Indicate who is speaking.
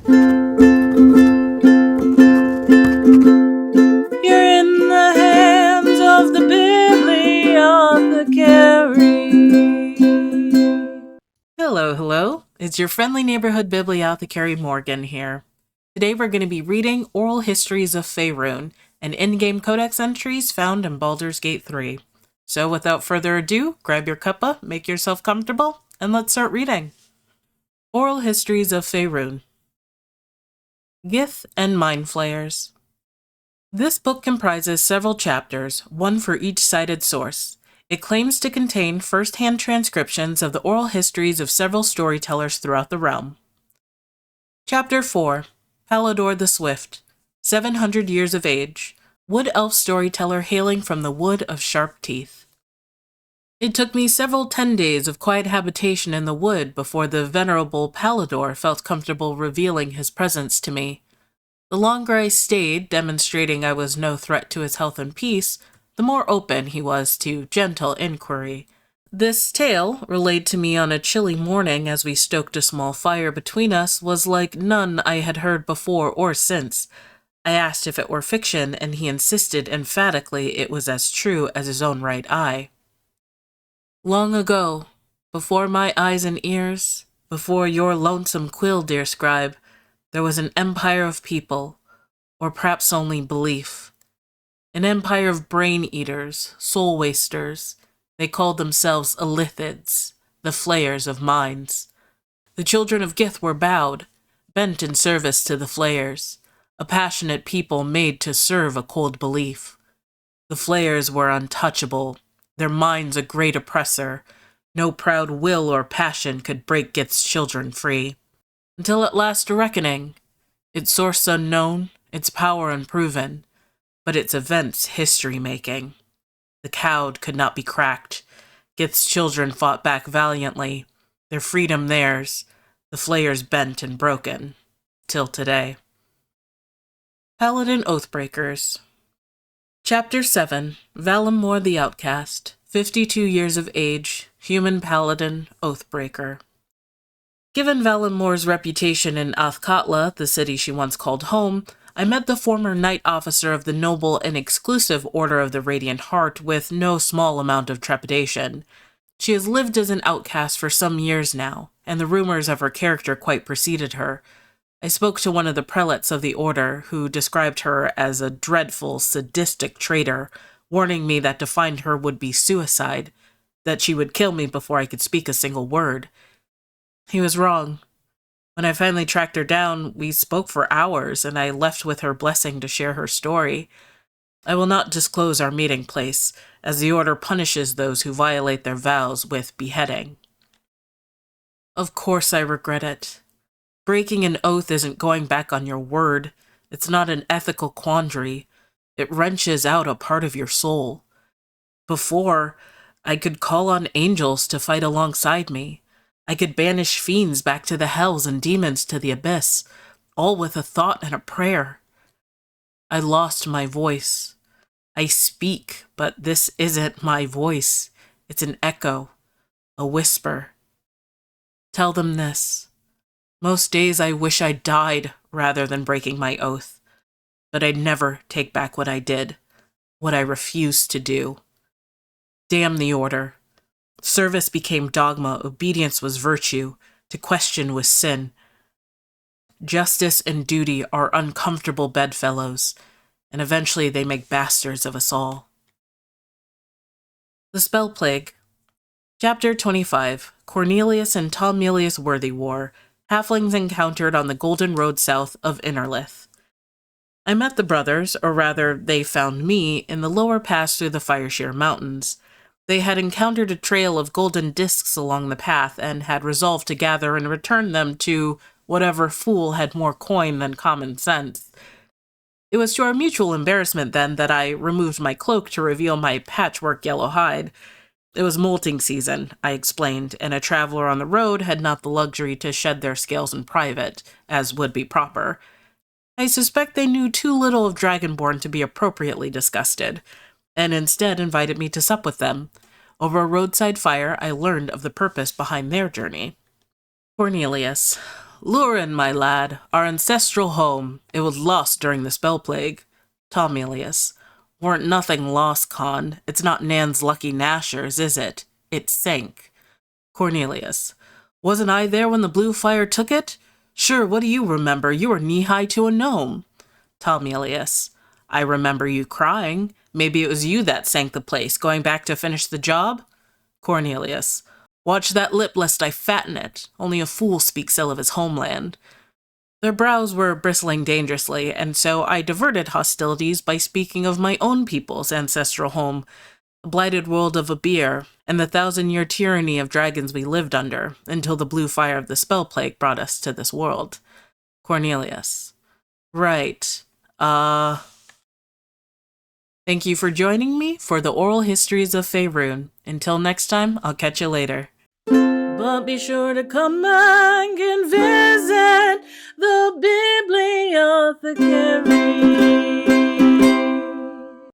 Speaker 1: You're in the hands of the Bibliothecary. Hello. It's your friendly neighborhood Bibliothecary Morgan here. Today we're going to be reading Oral Histories of Faerûn, and in-game Codex entries found in Baldur's Gate 3. So without further ado, grab your cuppa, make yourself comfortable, and let's start reading. Oral Histories of Faerûn. Gith and Mind Flayers. This book comprises several chapters, one for each cited source. It claims to contain first-hand transcriptions of the oral histories of several storytellers throughout the realm. Chapter 4. Baldur the Swift, 700 years of age, wood elf storyteller hailing from the Wood of Sharp Teeth. It took me several 10 days of quiet habitation in the wood before the venerable Baldur felt comfortable revealing his presence to me. The longer I stayed, demonstrating I was no threat to his health and peace, the more open he was to gentle inquiry. This tale, relayed to me on a chilly morning as we stoked a small fire between us, was like none I had heard before or since. I asked if it were fiction, and he insisted emphatically it was as true as his own right eye. Long ago, before my eyes and ears, before your lonesome quill, dear scribe, there was an empire of people, or perhaps only belief. An empire of brain-eaters, soul-wasters. They called themselves Illithids, the flayers of minds. The children of Gith were bowed, bent in service to the flayers, a passionate people made to serve a cold belief. The flayers were untouchable, their minds a great oppressor. No proud will or passion could break Gith's children free. Until at last a reckoning, its source unknown, its power unproven, but its events history-making. The cowed could not be cracked. Gith's children fought back valiantly, their freedom theirs, the flayers bent and broken, till today. Paladin Oathbreakers. Chapter 7. Valimor the Outcast, 52 years of age, human paladin, Oathbreaker. Given Valimor's reputation in Athkatla, the city she once called home, I met the former knight officer of the noble and exclusive Order of the Radiant Heart with no small amount of trepidation. She has lived as an outcast for some years now, and the rumors of her character quite preceded her. I spoke to one of the prelates of the Order, who described her as a dreadful, sadistic traitor, warning me that to find her would be suicide, that she would kill me before I could speak a single word. He was wrong. When I finally tracked her down, we spoke for hours, and I left with her blessing to share her story. I will not disclose our meeting place, as the Order punishes those who violate their vows with beheading. Of course I regret it. Breaking an oath isn't going back on your word. It's not an ethical quandary. It wrenches out a part of your soul. Before, I could call on angels to fight alongside me. I could banish fiends back to the hells and demons to the abyss, all with a thought and a prayer. I lost my voice. I speak, but this isn't my voice. It's an echo, a whisper. Tell them this. Most days I wish I died rather than breaking my oath, but I'd never take back what I did, what I refused to do. Damn the Order. Service became dogma, obedience was virtue, to question was sin. Justice and duty are uncomfortable bedfellows, and eventually they make bastards of us all. The Spell Plague. Chapter 25. Cornelius and Tomelius Worthy War, halflings encountered on the Golden Road south of Innerlith. I met the brothers, or rather, they found me, in the lower pass through the Firesheer Mountains. They had encountered a trail of golden discs along the path and had resolved to gather and return them to whatever fool had more coin than common sense. It was to our mutual embarrassment, then, that I removed my cloak to reveal my patchwork yellow hide. It was molting season, I explained, and a traveler on the road had not the luxury to shed their scales in private, as would be proper. I suspect they knew too little of Dragonborn to be appropriately disgusted, and instead invited me to sup with them. Over a roadside fire, I learned of the purpose behind their journey. Cornelius. Lurin, my lad, our ancestral home. It was lost during the spell plague. Tomelius. Weren't nothing lost, Con. It's not Nan's lucky Nashers, is it? It sank. Cornelius. Wasn't I there when the blue fire took it? Sure, what do you remember? You were knee-high to a gnome. Tomelius. I remember you crying. Maybe it was you that sank the place, going back to finish the job? Cornelius. Watch that lip lest I fatten it. Only a fool speaks ill of his homeland. Their brows were bristling dangerously, and so I diverted hostilities by speaking of my own people's ancestral home, the blighted world of Abir, and the 1,000-year tyranny of dragons we lived under, until the blue fire of the spell plague brought us to this world. Cornelius. Right. Thank you for joining me for the Oral Histories of Faerûn. Until next time, I'll catch you later. But be sure to come back and visit the Bibliothecary.